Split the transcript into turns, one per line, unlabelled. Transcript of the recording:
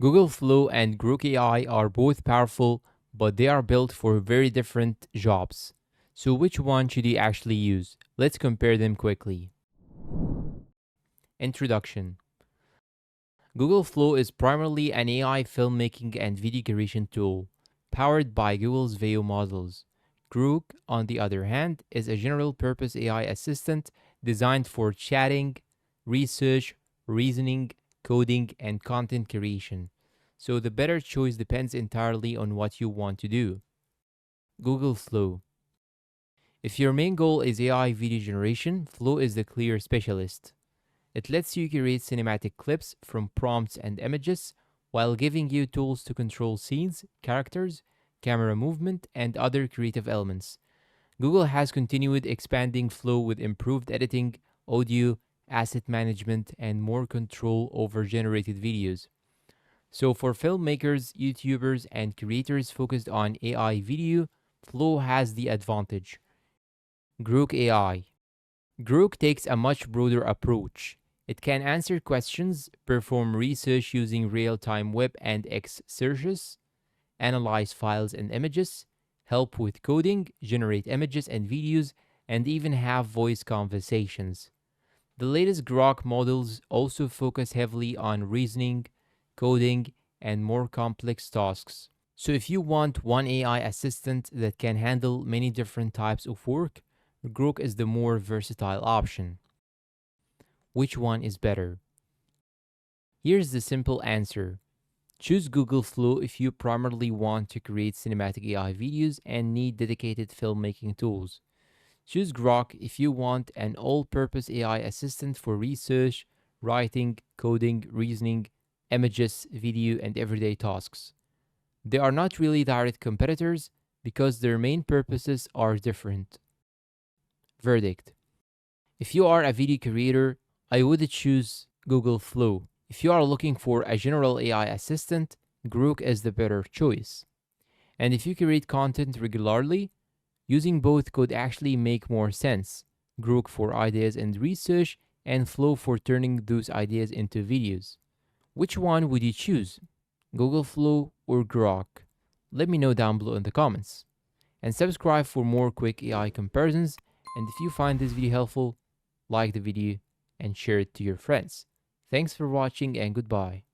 Google Flow and Grok AI are both powerful, but they are built for very different jobs. So which one should you actually use? Let's compare them quickly. Introduction. Google Flow is primarily an AI filmmaking and video creation tool powered by Google's Veo models. Grok, on the other hand, is a general purpose AI assistant designed for chatting, research, reasoning, coding, and content creation. So the better choice depends entirely on what you want to do. Google Flow. If your main goal is AI video generation, Flow is the clear specialist. It lets you create cinematic clips from prompts and images while giving you tools to control scenes, characters, camera movement, and other creative elements. Google has continued expanding Flow with improved editing, audio, asset management, and more control over generated videos. So, for filmmakers, YouTubers, and creators focused on AI video, Flow has the advantage. Grok AI. Grok takes a much broader approach. It can answer questions, perform research using real time web and X searches, analyze files and images, help with coding, generate images and videos, and even have voice conversations. The latest Grok models also focus heavily on reasoning, coding, and more complex tasks. So, if you want one AI assistant that can handle many different types of work, Grok is the more versatile option. Which one is better? Here's the simple answer. Choose Google Flow if you primarily want to create cinematic AI videos and need dedicated filmmaking tools. Choose Grok if you want an all-purpose AI assistant for research, writing, coding, reasoning, images, video, and everyday tasks. They are not really direct competitors because their main purposes are different. Verdict. If you are a video creator, I would choose Google Flow. If you are looking for a general AI assistant, Grok is the better choice. And if you create content regularly, using both could actually make more sense. Grok for ideas and research, and Flow for turning those ideas into videos. Which one would you choose? Google Flow or Grok? Let me know down below in the comments. And subscribe for more quick AI comparisons. And if you find this video helpful, like the video and share it to your friends. Thanks for watching and goodbye.